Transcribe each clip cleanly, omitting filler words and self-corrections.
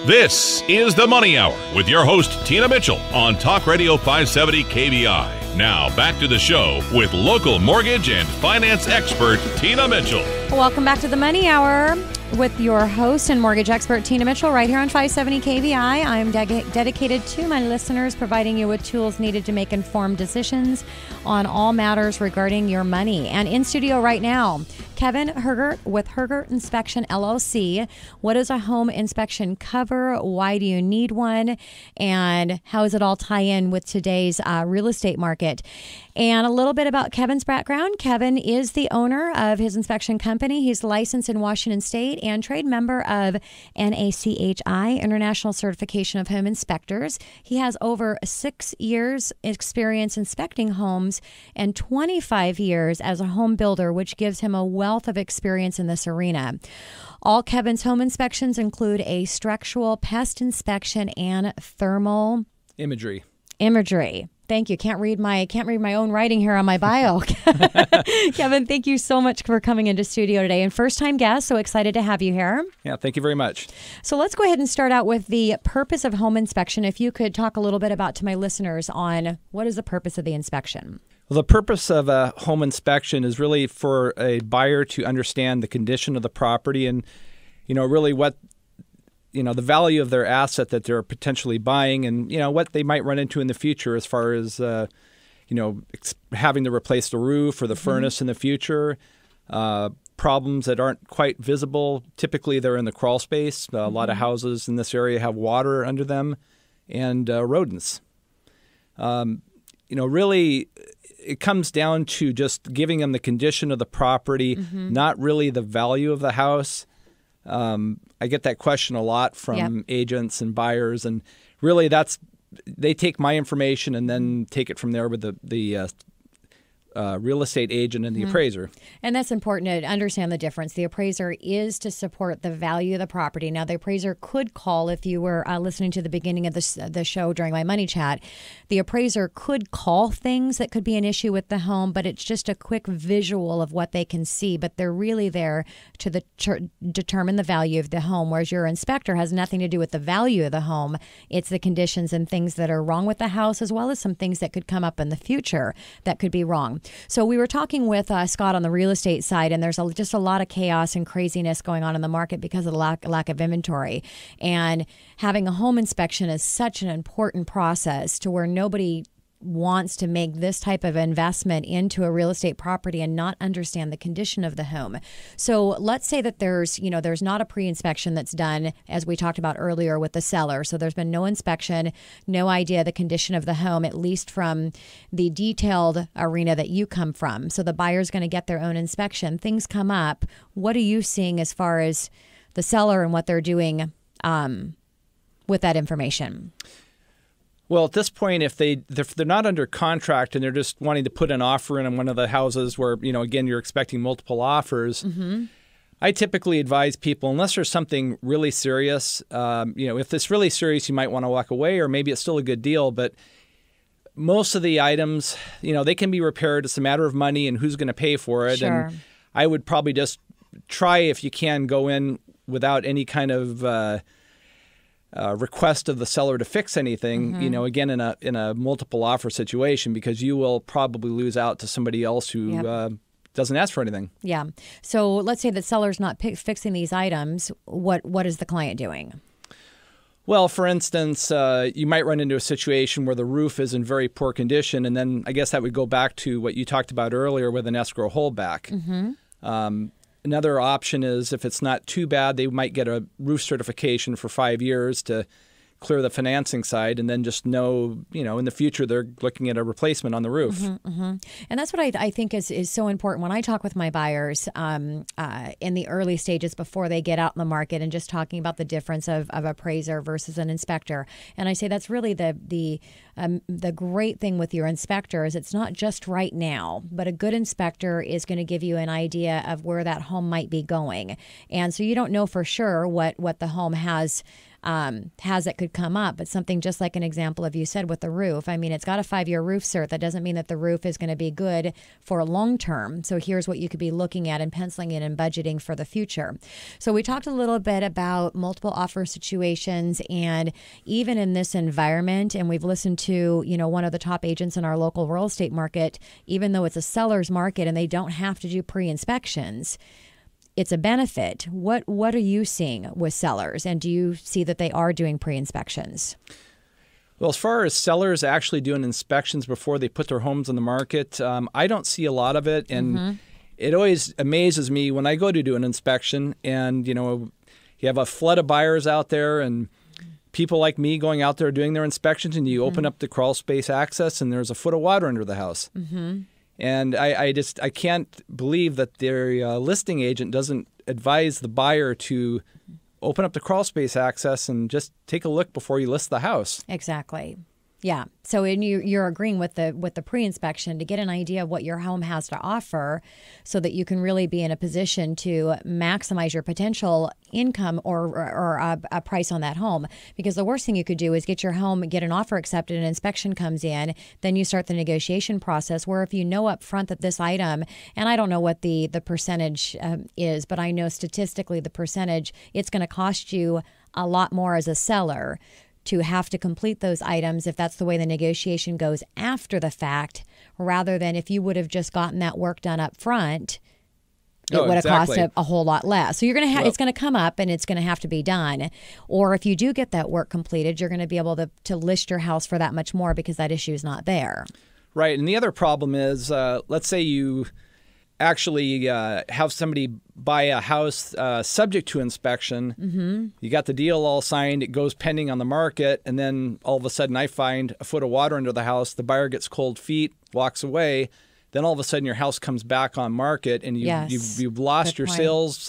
This is the Money Hour with your host, Tina Mitchell, on Talk Radio 570 KBI. Now, back to the show with local mortgage and finance expert, Tina Mitchell. Welcome back to the Money Hour with your host and mortgage expert, Tina Mitchell, right here on 570 KBI. I'm dedicated to my listeners, providing you with tools needed to make informed decisions on all matters regarding your money. And in studio right now, Kevin Hergert with Hergert Inspection LLC. What does a home inspection cover? Why do you need one? And how does it all tie in with today's real estate market? And a little bit about Kevin's background. Kevin is the owner of his inspection company. He's licensed in Washington State and trade member of NACHI, International Certification of Home Inspectors. He has over 6 years experience inspecting homes and 25 years as a home builder, which gives him a wealth of experience in this arena. All Kevin's home inspections include a structural pest inspection and thermal imagery. Thank you. Can't read my own writing here on my bio. Kevin, thank you so much for coming into studio today. And first-time guest, so excited to have you here. Yeah, thank you very much. So let's go ahead and start out with the purpose of home inspection. If you could talk a little bit about to my listeners on what is the purpose of the inspection. Well, the purpose of a home inspection is really for a buyer to understand the condition of the property and, really what the value of their asset that they're potentially buying and, what they might run into in the future as far as, having to replace the roof or the furnace in the future, problems that aren't quite visible. Typically, they're in the crawl space. A lot of houses in this area have water under them and rodents. Really, it comes down to just giving them the condition of the property, not really the value of the house. I get that question a lot from agents and buyers, and really they take my information and then take it from there with the real estate agent and the appraiser. And that's important to understand the difference. The appraiser is to support the value of the property. Now, the appraiser could call, if you were listening to the beginning of the show during my money chat, the appraiser could call things that could be an issue with the home, but it's just a quick visual of what they can see. But they're really there to determine the value of the home, whereas your inspector has nothing to do with the value of the home. It's the conditions and things that are wrong with the house, as well as some things that could come up in the future that could be wrong. So we were talking with Scott on the real estate side, and there's just a lot of chaos and craziness going on in the market because of the lack of inventory. And having a home inspection is such an important process to where nobody wants to make this type of investment into a real estate property and not understand the condition of the home. So let's say that there's not a pre-inspection that's done, as we talked about earlier with the seller. So there's been no inspection, no idea the condition of the home, at least from the detailed arena that you come from. So the buyer's going to get their own inspection. Things come up. What are you seeing as far as the seller and what they're doing with that information? Well, at this point, if they're not under contract and they're just wanting to put an offer in on one of the houses where, again, you're expecting multiple offers, I typically advise people, unless there's something really serious, if it's really serious, you might want to walk away, or maybe it's still a good deal. But most of the items, they can be repaired. It's a matter of money and who's going to pay for it. Sure. And I would probably just try, if you can, go in without any kind of request of the seller to fix anything, again, in a multiple offer situation, because you will probably lose out to somebody else who doesn't ask for anything. Yeah. So let's say the seller's not fixing these items. What is the client doing? Well, for instance, you might run into a situation where the roof is in very poor condition, and then I guess that would go back to what you talked about earlier with an escrow holdback. Another option is, if it's not too bad, they might get a roof certification for 5 years to clear the financing side, and then just know, in the future they're looking at a replacement on the roof. And that's what I think is so important when I talk with my buyers in the early stages before they get out in the market, and just talking about the difference of appraiser versus an inspector. And I say that's really the great thing with your inspector is it's not just right now, but a good inspector is going to give you an idea of where that home might be going. And so you don't know for sure what the home has has that could come up. But something just like an example of you said with the roof. I mean, it's got a 5-year roof cert. That doesn't mean that the roof is going to be good for a long term. So here's what you could be looking at and penciling in and budgeting for the future. So we talked a little bit about multiple offer situations, and even in this environment, and we've listened to, one of the top agents in our local real estate market, even though it's a seller's market and they don't have to do pre-inspections, it's a benefit. What are you seeing with sellers, and do you see that they are doing pre-inspections? Well, as far as sellers actually doing inspections before they put their homes on the market, I don't see a lot of it. And it always amazes me when I go to do an inspection and, you have a flood of buyers out there and people like me going out there doing their inspections, and you open up the crawl space access and there's a foot of water under the house. And I can't believe that their listing agent doesn't advise the buyer to open up the crawl space access and just take a look before you list the house. Exactly. Yeah. So you're agreeing with the pre-inspection to get an idea of what your home has to offer so that you can really be in a position to maximize your potential income or a price on that home. Because the worst thing you could do is get your home, get an offer accepted, an inspection comes in, then you start the negotiation process, where if you know up front that this item, and I don't know what the percentage is, but I know statistically the percentage, it's going to cost you a lot more as a seller to have to complete those items if that's the way the negotiation goes after the fact, rather than if you would have just gotten that work done up front, it would have cost a whole lot less. So you're going to have, it's going to come up and it's going to have to be done. Or if you do get that work completed, you're going to be able to list your house for that much more because that issue is not there. Right. And the other problem is, let's say you actually have somebody buy a house subject to inspection. You got the deal all signed. It goes pending on the market. And then all of a sudden I find a foot of water under the house. The buyer gets cold feet, walks away. Then all of a sudden your house comes back on market and you've lost your sales,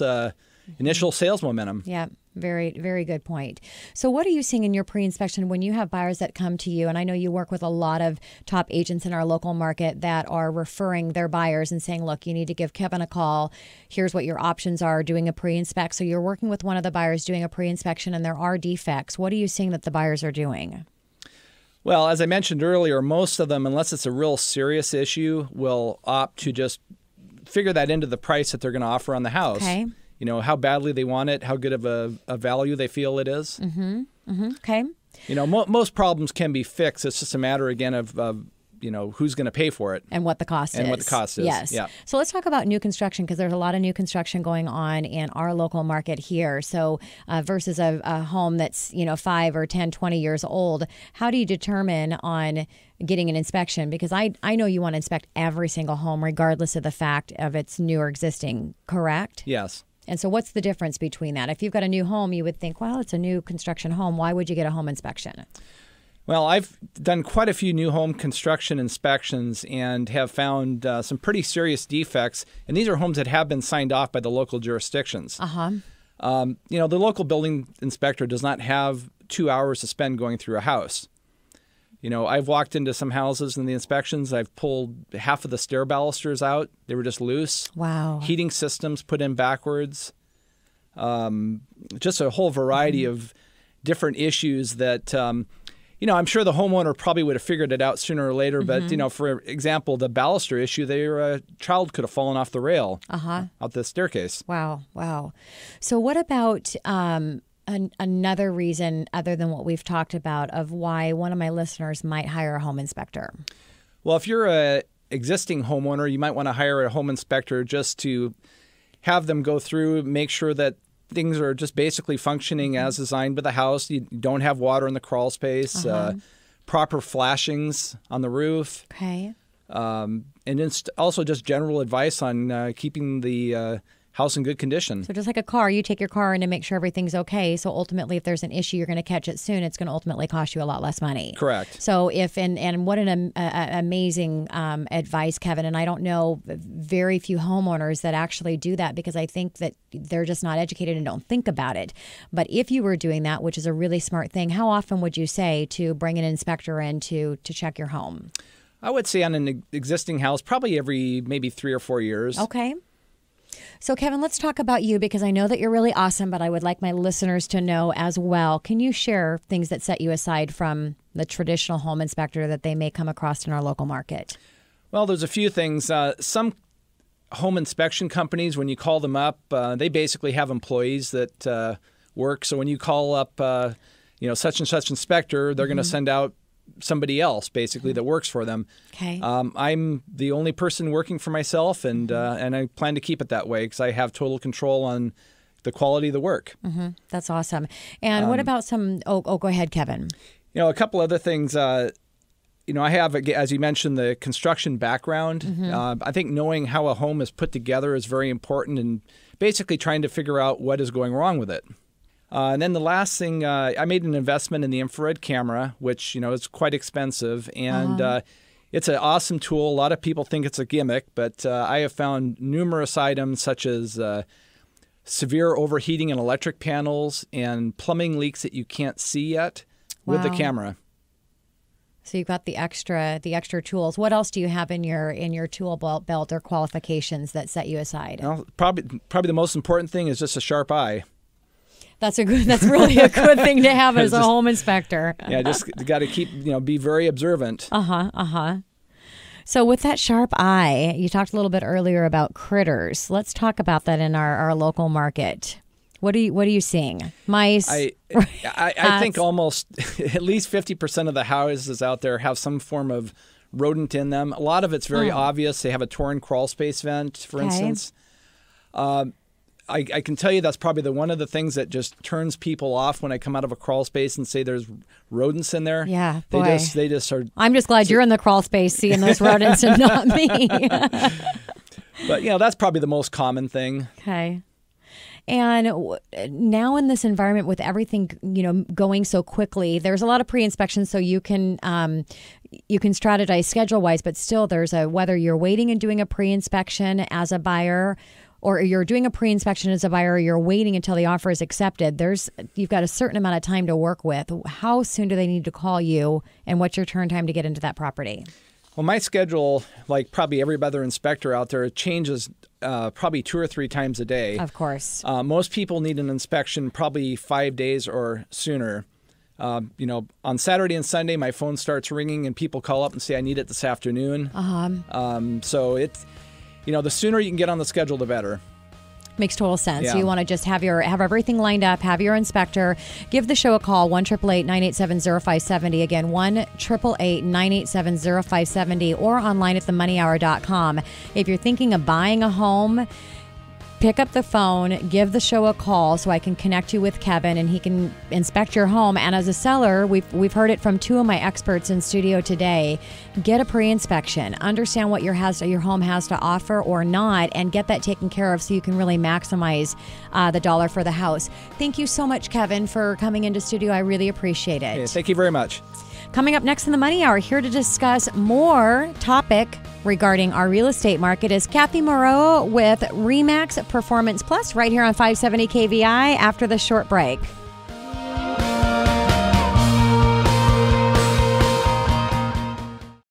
initial sales momentum. Yeah. Very, very good point. So what are you seeing in your pre-inspection when you have buyers that come to you? And I know you work with a lot of top agents in our local market that are referring their buyers and saying, look, you need to give Kevin a call. Here's what your options are, doing a pre-inspect. So you're working with one of the buyers doing a pre-inspection and there are defects. What are you seeing that the buyers are doing? Well, as I mentioned earlier, most of them, unless it's a real serious issue, will opt to just figure that into the price that they're going to offer on the house. Okay. How badly they want it, how good of a value they feel it is. Okay. Most problems can be fixed. It's just a matter, again, of who's going to pay for it. And what the cost is. And what the cost is. Yes. Yeah. So let's talk about new construction, because there's a lot of new construction going on our local market here. So versus a home that's, 5 or 10, 20 years old, how do you determine on getting an inspection? Because I know you want to inspect every single home regardless of the fact of its new or existing, correct? Yes. And so what's the difference between that? If you've got a new home, you would think, well, it's a new construction home. Why would you get a home inspection? Well, I've done quite a few new home construction inspections and have found some pretty serious defects. And these are homes that have been signed off by the local jurisdictions. The local building inspector does not have 2 hours to spend going through a house. I've walked into some houses in the inspections. I've pulled half of the stair balusters out. They were just loose. Wow. Heating systems put in backwards. Just a whole variety of different issues that, I'm sure the homeowner probably would have figured it out sooner or later. But, for example, the baluster issue, their child could have fallen off the rail out the staircase. Wow. So what about another reason other than what we've talked about of why one of my listeners might hire a home inspector? Well, if you're a existing homeowner, you might want to hire a home inspector just to have them go through, make sure that things are just basically functioning as designed by the house. You don't have water in the crawl space, proper flashings on the roof. Okay. And also just general advice on keeping the house in good condition. So just like a car, you take your car in to make sure everything's okay. So ultimately, if there's an issue, you're going to catch it soon. It's going to ultimately cost you a lot less money. Correct. So and what an amazing advice, Kevin. And I don't know very few homeowners that actually do that, because I think that they're just not educated and don't think about it. But if you were doing that, which is a really smart thing, how often would you say to bring an inspector in to check your home? I would say on an existing house, probably every maybe 3 or 4 years. Okay. So, Kevin, let's talk about you because I know that you're really awesome, but I would like my listeners to know as well. Can you share things that set you aside from the traditional home inspector that they may come across in our local market? Well, there's a few things. Some home inspection companies, when you call them up, they basically have employees that work. So when you call up, such and such inspector, they're going to send out somebody else basically that works for them. Okay. I'm the only person working for myself, and I plan to keep it that way because I have total control on the quality of the work. Mm-hmm. That's awesome. And what about some? Oh, go ahead, Kevin. A couple other things. I have, as you mentioned, the construction background. I think knowing how a home is put together is very important, and basically trying to figure out what is going wrong with it. And then the last thing, I made an investment in the infrared camera, which, is quite expensive. And it's an awesome tool. A lot of people think it's a gimmick, but I have found numerous items such as severe overheating in electric panels and plumbing leaks that you can't see yet with the camera. So you've got the extra tools. What else do you have in your tool belt or qualifications that set you aside? Well, probably the most important thing is just a sharp eye. That's really a good thing to have as a home inspector. Yeah, just got to keep, be very observant. So with that sharp eye, you talked a little bit earlier about critters. Let's talk about that in our local market. What are you seeing? Mice? I think almost at least 50% of the houses out there have some form of rodent in them. A lot of it's very obvious. They have a torn crawl space vent, for instance. I can tell you that's probably one of the things that just turns people off when I come out of a crawl space and say there's rodents in there. Yeah, boy. They just are. I'm just glad you're in the crawl space seeing those rodents and not me. But, that's probably the most common thing. Okay. And now in this environment with everything, going so quickly, there's a lot of pre-inspection, so you can strategize schedule-wise, but still there's whether you're waiting and doing a pre-inspection as a buyer or you're doing a pre-inspection as a buyer, or you're waiting until the offer is accepted, you've got a certain amount of time to work with. How soon do they need to call you, and what's your turn time to get into that property? Well, my schedule, like probably every other inspector out there, it changes probably 2 or 3 times a day. Of course. Most people need an inspection probably 5 days or sooner. On Saturday and Sunday, my phone starts ringing and people call up and say, I need it this afternoon. So it's, the sooner you can get on the schedule, the better. Makes total sense. Yeah. So you want to just have everything lined up, have your inspector. Give the show a call, 1-888-987-0570. Again, 1-888-987-0570, or online at themoneyhour.com. If you're thinking of buying a home, pick up the phone, give the show a call so I can connect you with Kevin and he can inspect your home. And as a seller, we've heard it from 2 of my experts in studio today. Get a pre-inspection. Understand what your home has to offer or not, and get that taken care of so you can really maximize the dollar for the house. Thank you so much, Kevin, for coming into studio. I really appreciate it. Hey, thank you very much. Coming up next in the Money Hour, here to discuss more topic regarding our real estate market is Kathy Moreau with RE/MAX Performance Plus right here on 570 KVI after the short break.